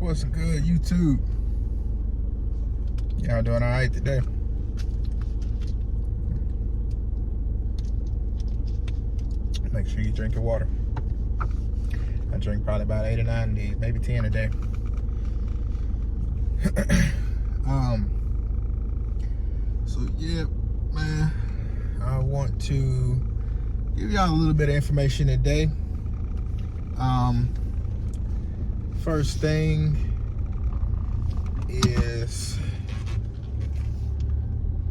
What's good, YouTube? Y'all doing all right today? Make sure you drink your water. I drink probably about 8 or 9 of these, maybe 10 a day. So yeah, man, I want to give y'all a little bit of information today. First thing is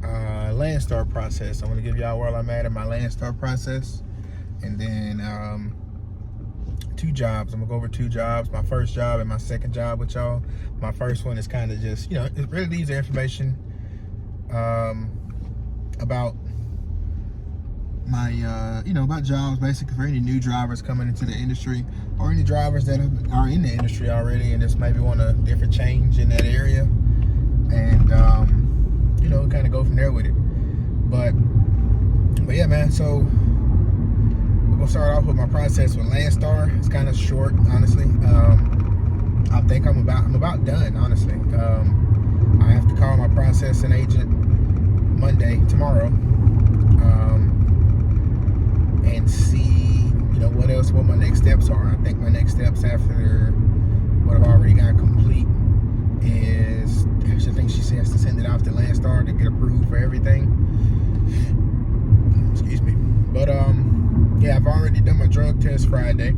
Landstar process. I'm going to give y'all where I'm at in my Landstar process, and then 2 jobs. I'm gonna go over 2 jobs, my first job and my second job with y'all. My first one is kind of just, it really needs information about my about jobs, basically, for any new drivers coming into the industry, or any drivers that are in the industry already and just maybe want a different change in that area, and kind of go from there with it. But yeah, man, so we're gonna start off with my process with Landstar. It's kind of short, honestly. I think I'm about done, honestly. I have to call my processing agent Monday, tomorrow, and see, what my next steps are. I think my next steps after what I've already got complete is, I think she has to send it off to Landstar to get approved for everything. Excuse me. But yeah, I've already done my drug test Friday.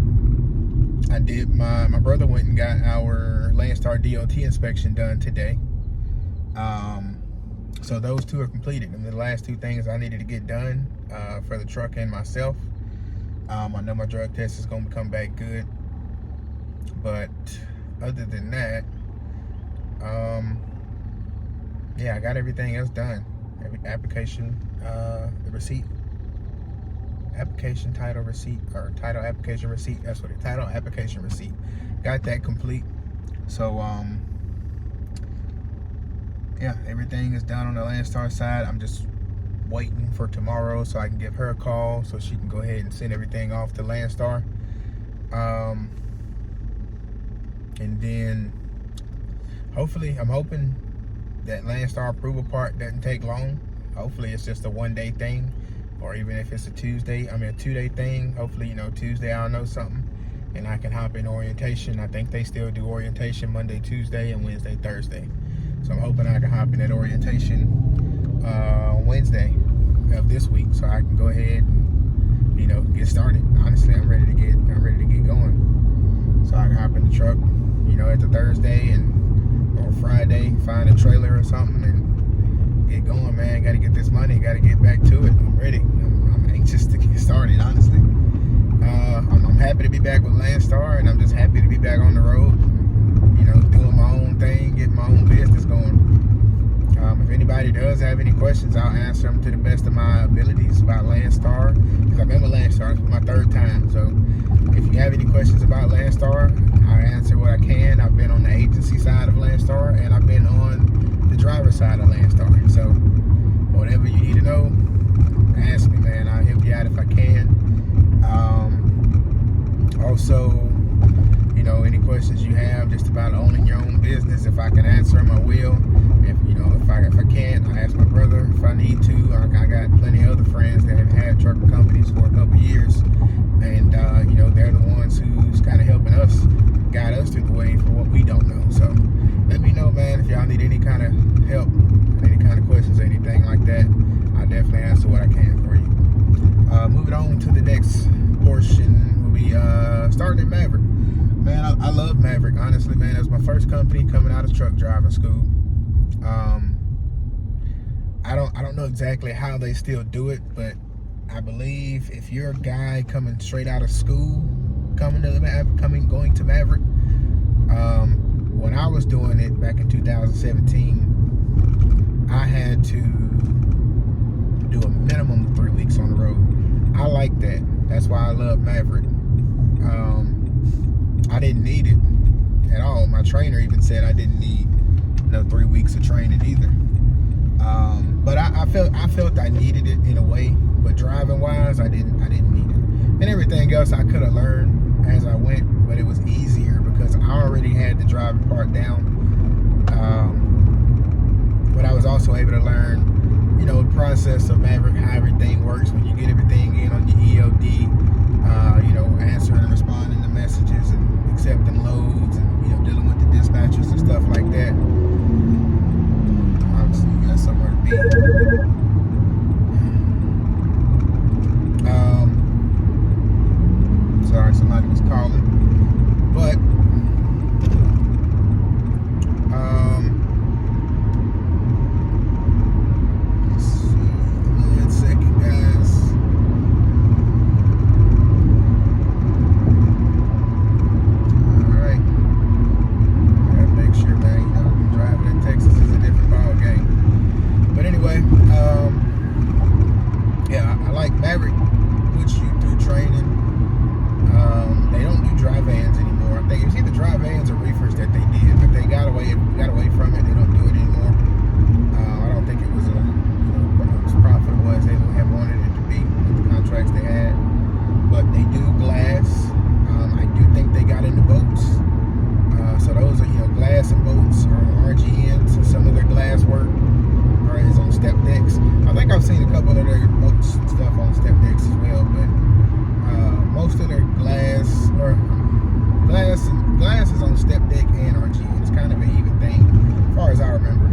I did my brother went and got our Landstar DOT inspection done today. So those 2 are completed, and the last 2 things I needed to get done for the truck and myself. I know my drug test is going to come back good, but other than that, yeah, I got everything else done. Every application, the receipt, application title receipt, or title application receipt. That's what it. Title application receipt. Got that complete. So yeah, everything is done on the Landstar side. I'm just waiting for tomorrow so I can give her a call so she can go ahead and send everything off to Landstar. And then hopefully, I'm hoping that Landstar approval part doesn't take long. Hopefully it's just a 1-day thing, or even if it's a 2-day thing. Hopefully, Tuesday I'll know something and I can hop in orientation. I think they still do orientation Monday, Tuesday, and Wednesday, Thursday. So I'm hoping I can hop in that orientation Wednesday of this week, so I can go ahead and get started. Honestly, I'm ready to get going. So I can hop in the truck, at the Thursday or Friday, find a trailer or something and get going, man. Got to get this money. Got to get back to it. I'm ready. I'm anxious to get started, honestly. I'm happy to be back with Landstar, and I'm just happy to be back on the road, doing my own thing, getting my own business going. If anybody does have any questions, I'll answer them to the best of my abilities about Landstar, because I've been with Landstar. It's my 3rd time. So if you have any questions about Landstar, I'll answer what I can. I've been on the agency side of Landstar, and I've been on the driver side of Landstar. So whatever you need to know, ask me, man. I'll help you out if I can. Also, any questions you have just about owning your own business, if I can answer them, I will. If I can't, I ask my brother if I need to. I got plenty of other friends that have had trucking companies for a couple years, and they're the ones who's kind of helping us, guide us through the way for what we don't know. So let me know, man, if y'all need any kind of help, any kind of questions, anything like that. I'll definitely answer what I can for you. Moving on to the next portion, we'll be starting at Maverick. Man, I love Maverick, honestly, man. It was my first company coming out of truck driving school. I don't know exactly how they still do it, but I believe if you're a guy coming straight out of school, going to Maverick, when I was doing it back in 2017, I had to do a minimum of 3 weeks on the road. I like that. That's why I love Maverick. I didn't need it at all. My trainer even said I didn't need 3 weeks of training either. But I felt I needed it in a way, but driving wise, I didn't need it. And everything else I could have learned as I went, but it was easier because I already had the driving part down. But I was also able to learn, the process of Maverick, how everything works when you get everything in on your ELD, answering and responding to messages and accepting loads and, dealing with the dispatchers and stuff like that. Obviously, you got somewhere to be. Sorry, somebody was calling. But, let's see. 1 second, guys. Alright. Gotta make sure, man, driving in Texas is a different ball game. But anyway, yeah, I like Maverick. Puts you through training. They don't do dry vans anymore. I think it was either dry vans or reefers that they did, but they got away from it. They don't do it anymore. I don't think it was as profitable as they would have wanted it to be with the contracts they had. But they do glass. I do think they got into boats. So those are glass and boats are RGNs. So some of their glass work is on step decks. I think I've seen a couple of their boats and stuff on step decks as well, but most of their glass is on step deck and RGN. It's kind of an even thing, as far as I remember.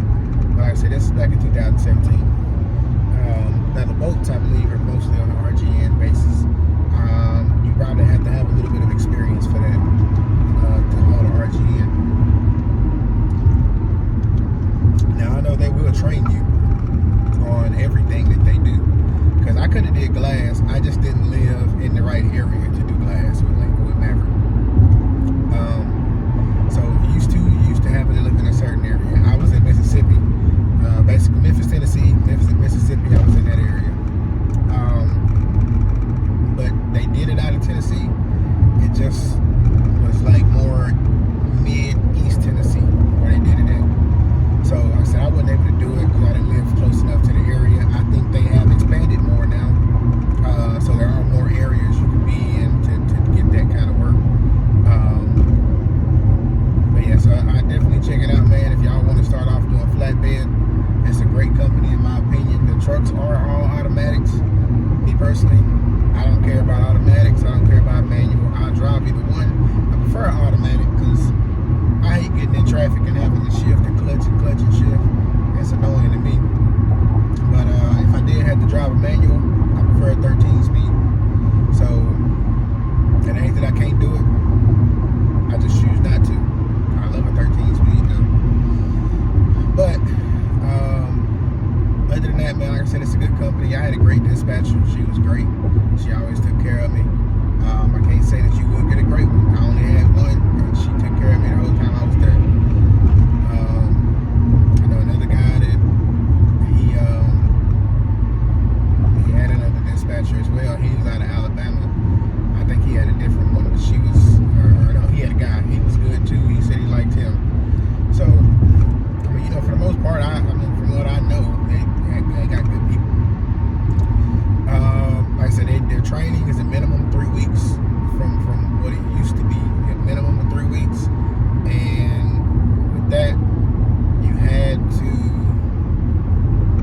But like I said, this is back in 2017. Now the boats, I believe, are mostly on the RGN basis. You probably have to have a little bit of experience for that to haul the RGN. Now I know they will train you on everything that they do. Because I could have did glass, I just didn't live in the right area to do glass with Maverick. So you used to have to live in a certain area. I was in Mississippi, basically Memphis, Tennessee, Mississippi. I was in that area. But they did it out of Tennessee. It just was like more mid-east Tennessee where they did it at. So like I said, I wasn't able to do it because I didn't live close enough to the area. I think they have expanded more now. So there are more areas you can be in to get that kind of work. But yeah, so I definitely check it out, man. If y'all want to start off doing flatbed, it's a great company in my opinion. The trucks are all automatics. Me personally, I don't care about automatics. I don't care about manual. I'll drive either one. I prefer automatic because I hate getting in traffic and having to shift and clutch and shift. It's annoying to me. But if I did have to drive a manual, I prefer a 13 speed. So it ain't that I can't do it. I just choose not to. I love a 13 speed though. But other than that, man, like I said, it's a good company. I had a great dispatcher. She was great. She always took care of me. I can't say that you would get a great one. I only had one, and she took care of me the whole time I was there. I know another guy that he had another dispatcher as well. He was out of Alabama. I think he had a different one, but he had a guy. He was good too. He said he liked him. So, I mean, for the most part, from what I know, they got good people. Like I said, their training is a minimum 3 weeks from what it used to be, a minimum of 3 weeks. And with that, you had to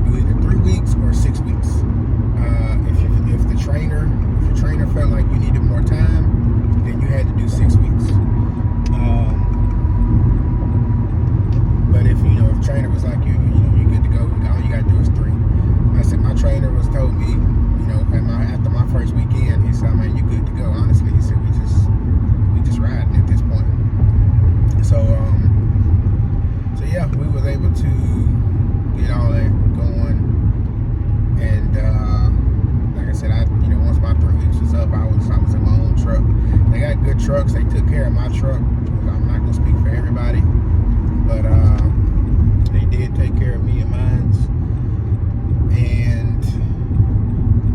do either 3 weeks or 6 weeks. If your trainer felt like you needed more time, then you had to do 6 weeks. But if the trainer was like you're good to go, all you gotta do is 3. I said my trainer told me, after my first weekend, he said, man, you're good to go. Honestly, he said we just riding at this point. So yeah, we was able to get all that going. And like I said, once my 3 weeks was up, I was in my own truck. They got good trucks. They took care of my truck. I'm not gonna speak for everybody, but they did take care of me and mine. And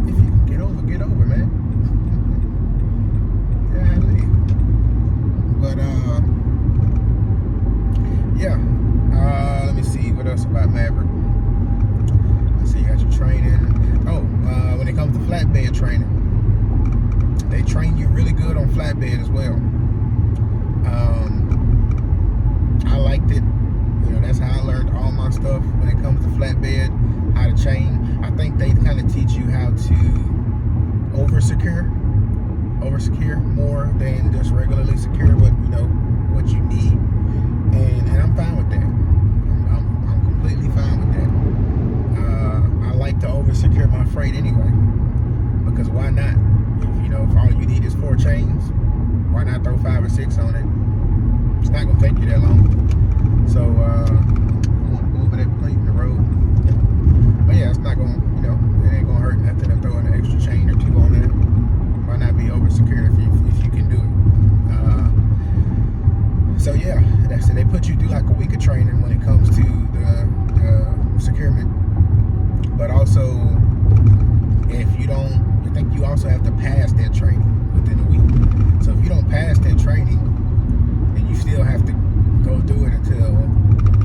if you can get over, man. Golly. But yeah. Let me see what else about Maverick. Let's see, you got your training. When it comes to flatbed training, they train you really good on flatbed as well. 5 or 6 on it. It's not gonna take you that long. So I want to go over that plate in the road. But yeah, it's not gonna, it ain't gonna hurt nothing to throw an extra chain or 2 on there. Why not be over secure if you can do it? So yeah, that's it. They put you through like a week of training when it comes to the securement. But also, if you don't, I think you also have to pass that training within a week. So if you don't pass that training, then you still have to go through it until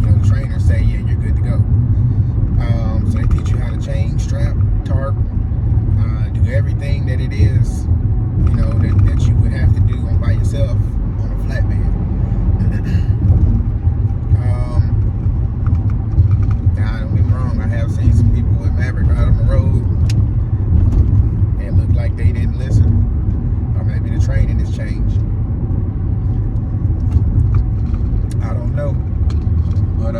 the trainers say, yeah, you're good to go. So they teach you how to chain, strap, tarp, do everything that it is, that you would have to do by yourself on a flatbed. Now, don't get me wrong, I have seen some people with Maverick out on the road. It looked like they didn't listen, or maybe the training has changed. I don't know, but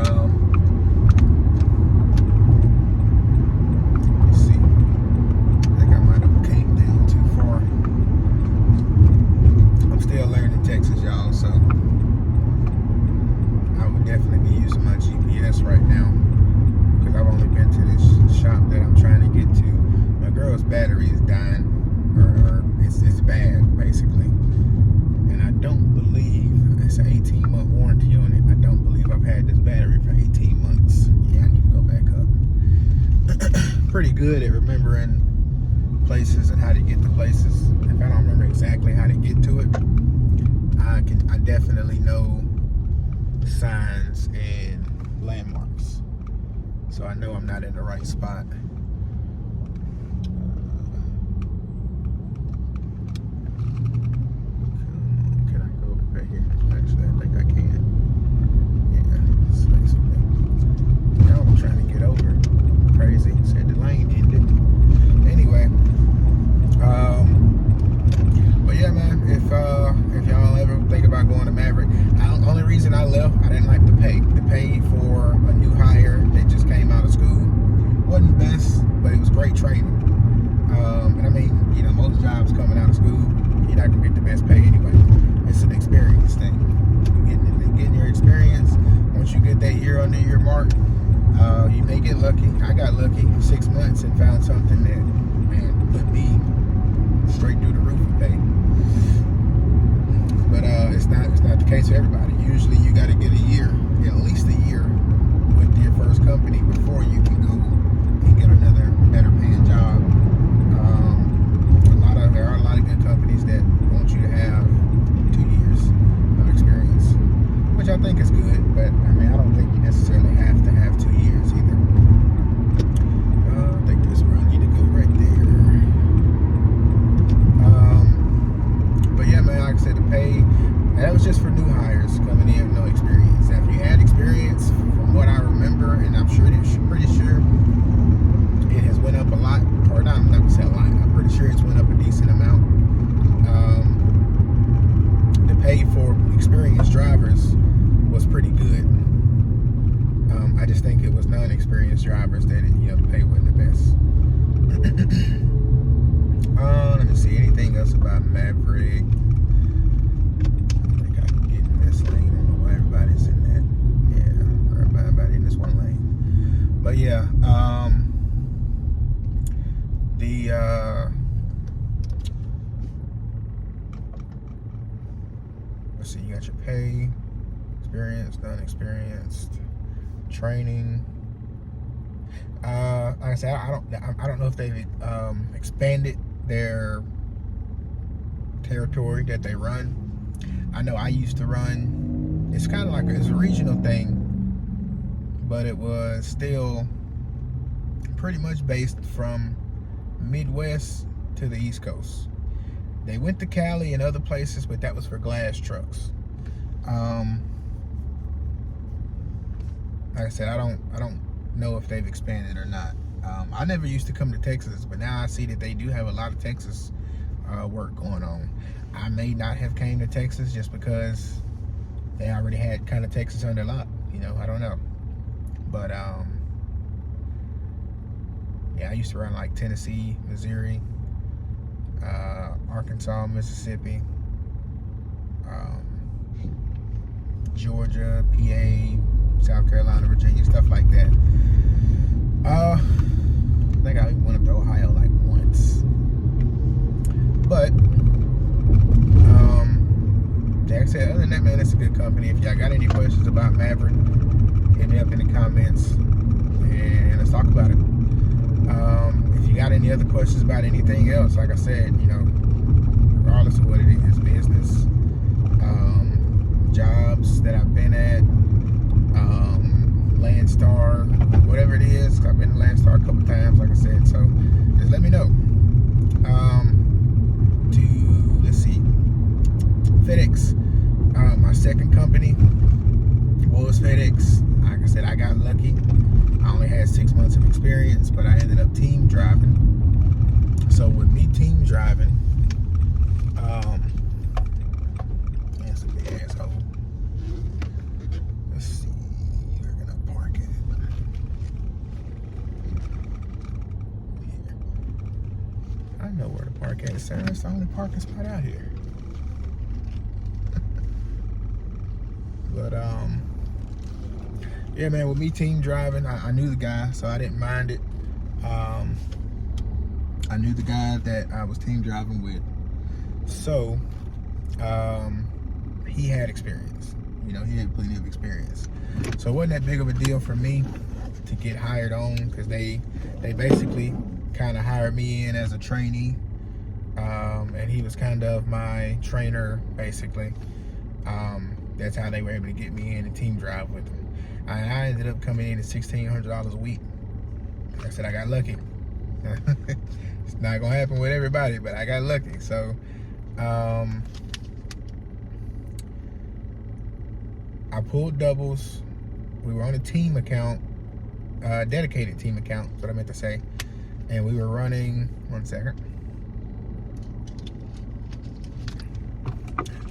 let's see. I think I might have came down too far. I'm still learning Texas, y'all, so I would definitely be using my GPS right now because I've only been to this shop that I'm trying to get to. My girl's battery is dying, or it's bad basically, and I don't believe it's an 18-month warranty on it. I don't believe I've had this battery for 18 months. Yeah, I need to go back up. Pretty good at remembering places and how to get to places. If I don't remember exactly how to get to it, I definitely know signs and landmarks, so I know I'm not in the right spot. Can I go right here? Actually, I think I can. Yeah, this basically. Now I'm trying to get over. Crazy. Said the lane ended. Anyway, but yeah, man. If y'all ever think about going to Maverick, the only reason I left, I didn't like the pay. The pay for a new hire that just came out of school wasn't the best, but it was great training. And I mean, most jobs coming out of school, you're not gonna get the best pay anyway. It's an experience thing. Getting your experience. Once you get that year under your mark, you may get lucky. I got lucky 6 months and found something that, man, put me straight through the roof with pay. But it's not the case for everybody. Usually you got to get a year, at least a year, with your first company before you can go and get another better paying job. There are a lot of good companies that want you to have 2 years of experience, which I think is good. But I mean, I don't think you necessarily have to have 2 years either. I think this is where I need to go right there. But yeah, man, like I said, the pay, that was just for new hires coming in with no experience. Now, if you had experience, from what I remember, and I'm pretty sure it has went up a lot, or not, I'm not gonna say a lot, I'm pretty sure it's went up a decent amount. The pay for experienced drivers was pretty good. I just think it was non-experienced drivers that the pay wasn't the best. Let me see, anything else about Maverick? I think I can get in this lane. I don't know why everybody's in that. Yeah, everybody in this one lane. But yeah, let's see, you got your pay, experienced, non-experienced, training. Like I said, I don't know if they've expanded their territory that they run. I know I used to run, it's kind of like it's a regional thing, but it was still pretty much based from Midwest to the East Coast. They went to Cali and other places, but that was for glass trucks. Like I said, I don't know if they've expanded or not. I never used to come to Texas, but now I see that they do have a lot of Texas work going on. I may not have came to Texas just because they already had kind of Texas under lock. I don't know. But yeah, I used to run like Tennessee, Missouri, Arkansas, Mississippi, Georgia, PA, South Carolina, Virginia, stuff like that. I think I went up to Ohio like once. But like I said, other than that, man, it's a good company. If y'all got any questions about Maverick, hit me up in the comments and let's talk about it. If you got any other questions about anything else, like I said, you know, regardless of what it is, business, jobs that I've been at, Landstar, whatever it is. I've been to Landstar a couple times, like I said, so just let me know. Let's see, FedEx, my second company was FedEx. Like I said, I got lucky. I only had 6 months of experience, but I ended up team driving. So with me team driving, that's a big asshole. Let's see, we're gonna park it here. I know where to park at, sir. It's the only parking spot out here. But yeah, man, with me team driving, I knew the guy, so I didn't mind it. I knew the guy that I was team driving with, so he had experience. You know, he had plenty of experience, so it wasn't that big of a deal for me to get hired on, because they basically kind of hired me in as a trainee, and he was kind of my trainer, basically. That's how they were able to get me in and team drive with them. I ended up coming in at $1,600 a week. Like I said, I got lucky. It's not gonna happen with everybody, but I got lucky. So I pulled doubles. We were on a team account, dedicated team account, that's what I meant to say. And we were running, one second.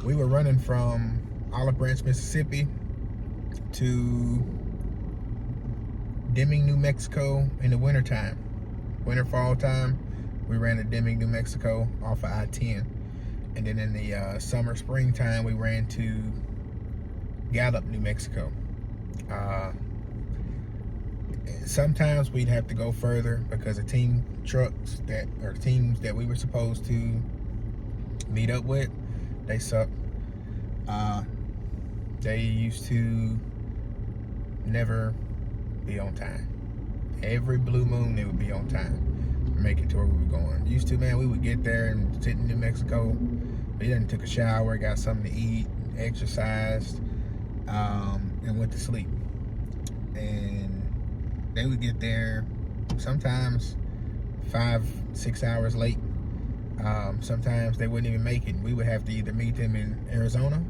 We were running from Olive Branch, Mississippi to Deming, New Mexico in the wintertime. Winter, fall time, we ran to Deming, New Mexico off of I-10. And then in the summer, springtime, we ran to Gallup, New Mexico. Sometimes we'd have to go further because the team trucks teams that we were supposed to meet up with, they suck. They used to never be on time. Every blue moon, they would be on time to make it to where we were going. Used to, man, we would get there and sit in New Mexico. We then took a shower, got something to eat, exercised, and went to sleep. And they would get there sometimes 5-6 hours late. Sometimes they wouldn't even make it. We would have to either meet them in Arizona,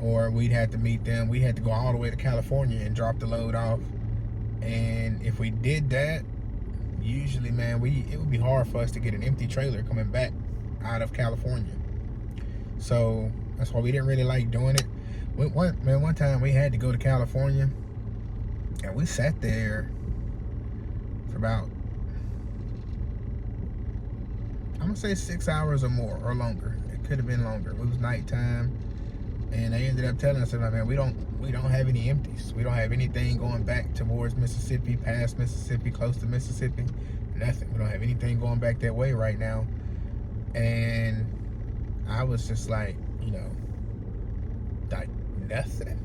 or we'd have to meet them. We had to go all the way to California and drop the load off. And if we did that, usually, man, it would be hard for us to get an empty trailer coming back out of California. So that's why we didn't really like doing it. One time we had to go to California, and we sat there for about, I'm gonna say 6 hours or more, or longer. It could have been longer. It was nighttime, and they ended up telling us, man, we don't have any empties. We don't have anything going back towards Mississippi, past Mississippi, close to Mississippi. Nothing. We don't have anything going back that way right now. And I was just like, like nothing.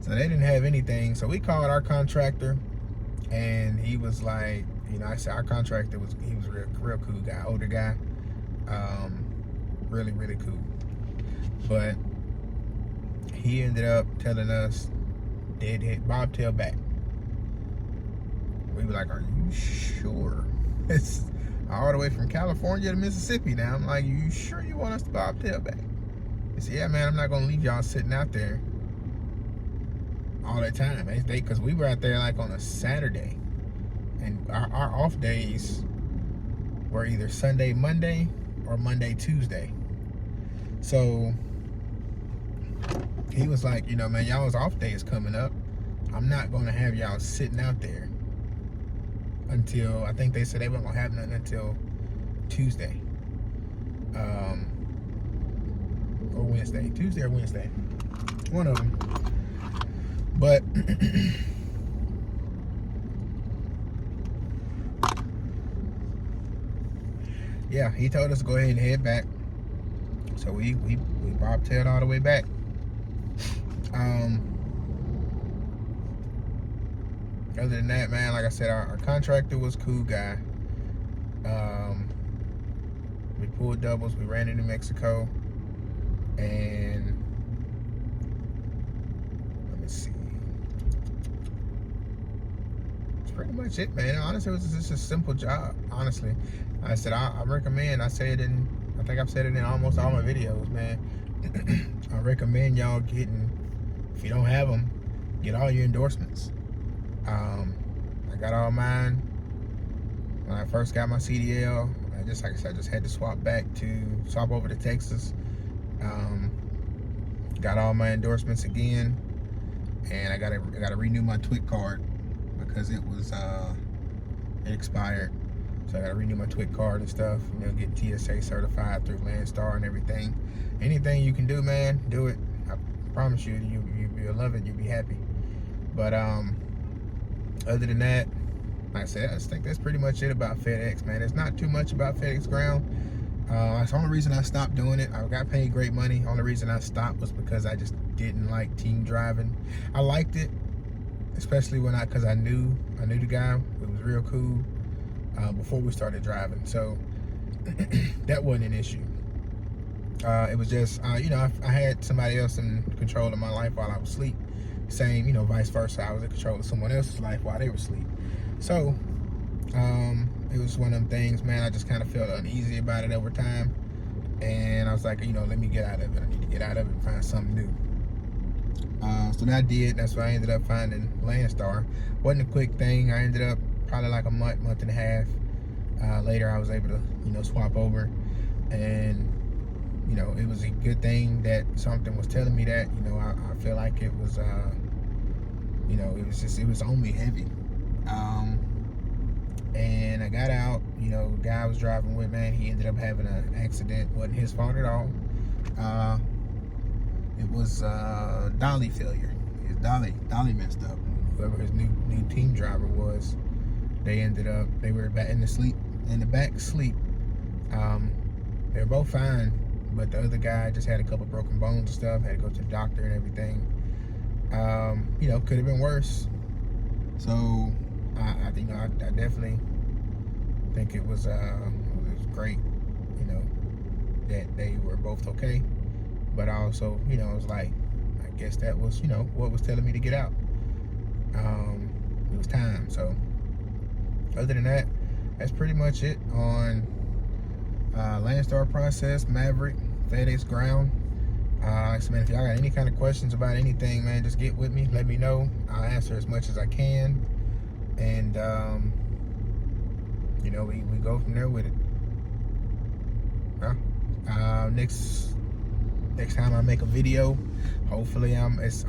So they didn't have anything. So we called our contractor, and he was like, I said our contractor he was a real cool guy, older guy, really, really cool. But he ended up telling us dead hit, bobtail back. We were like, are you sure? It's all the way from California to Mississippi now. I'm like, you sure you want us to bobtail back? He said, yeah, man, I'm not gonna leave y'all sitting out there all that time. Because we were out there like on a Saturday, and our off days were either Sunday, Monday, or Monday, Tuesday. So he was like, man, y'all's off day is coming up. I'm not going to have y'all sitting out there until, I think they said they weren't going to have nothing until Tuesday. Or Wednesday. Tuesday or Wednesday. One of them. But yeah, he told us to go ahead and head back. So we bobtailed all the way back. Other than that, man, like I said, our contractor was a cool guy. We pulled doubles. We ran into Mexico, and let me see. That's pretty much it, man. Honestly, it was just a simple job. Honestly, I said I recommend. I think I've said it in almost all my videos, man. I recommend y'all getting, if you don't have them, get all your endorsements. I got all mine when I first got my CDL. Like I said, I just had to swap over to Texas. Got all my endorsements again, and I gotta renew my TWIC card because it expired. So I gotta renew my TWIC card and stuff. You know, get TSA certified through Landstar and everything. Anything you can do, man, do it. I promise you'll love it. You'll be happy. But other than that, like I said, I just think that's pretty much it about FedEx, man. There's not too much about FedEx Ground. That's the only reason I stopped doing it. I got paid great money. The only reason I stopped was because I just didn't like team driving. I liked it, especially because I knew the guy. It was real cool before we started driving. So that wasn't an issue. It was just, you know, I had somebody else in control of my life while I was asleep. Same, you know, vice versa. I was in control of someone else's life while they were asleep. So, it was one of them things, man. I just kind of felt uneasy about it over time. And I was like, you know, let me get out of it. I need to get out of it and find something new. So that I did. That's why I ended up finding Landstar. Wasn't a quick thing. I ended up probably like a month and a half. Later, I was able to, you know, swap over. And, you know, it was a good thing that something was telling me that. You know, I feel like it was, you know, it was on me heavy. And I got out, you know, the guy I was driving with, man, he ended up having an accident. Wasn't his fault at all. It was dolly failure. His dolly messed up. Whoever his new team driver was, they were back in the back sleep. They were both fine, but the other guy just had a couple broken bones and stuff, had to go to the doctor and everything. You know, could have been worse. So I think I definitely think it was great, you know, that they were both okay. But I also, you know, it was like, I guess that was, you know, what was telling me to get out. It was time. So other than that, that's pretty much it on Landstar process, Maverick, FedEx Ground. Man, if y'all got any kind of questions about anything, man, just get with me. Let me know. I'll answer as much as I can. And, you know, we go from there with it. Next time I make a video, hopefully it's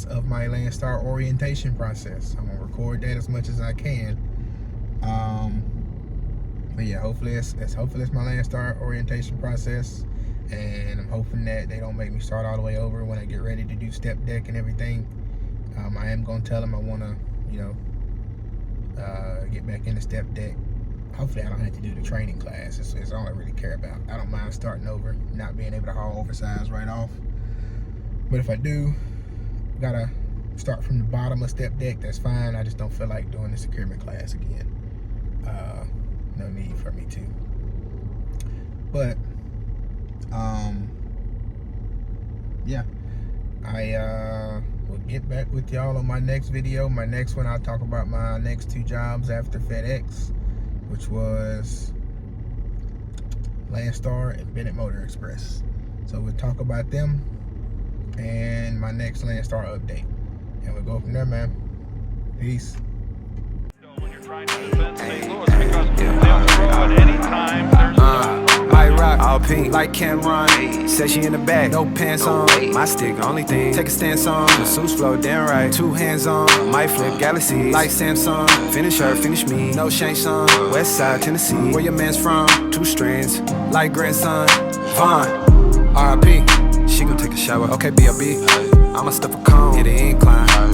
of my Landstar orientation process. I'm gonna record that as much as I can. But yeah, hopefully it's my Landstar orientation process, and I'm hoping that they don't make me start all the way over when I get ready to do step deck and everything. I am gonna tell them I want to, you know, get back into step deck. Hopefully I don't have to do the training class. It's all I really care about. I don't mind starting over, not being able to haul oversized right off. But if I do, gotta start from the bottom of step deck, that's fine. I just don't feel like doing the securement class again. No need for me to. But, yeah. I will get back with y'all on my next video. My next one, I'll talk about my next 2 jobs after FedEx, which was Landstar and Bennett Motor Express. So we'll talk about them and my next Landstar update. And we'll go from there, man. Peace. I rock all pink like Cameron. Said she in the back, no pants on. My stick, only thing, take a stance on. The suits flow damn right, 2 hands on. Might flip galaxies like Samsung. Finish her, finish me, no Shane Song. West Side, Tennessee, where your man's from. 2 strands, like grandson. Vaughn, R.I.P. She gon' take a shower. Okay, BLB, I'ma stuff a cone, hit the incline.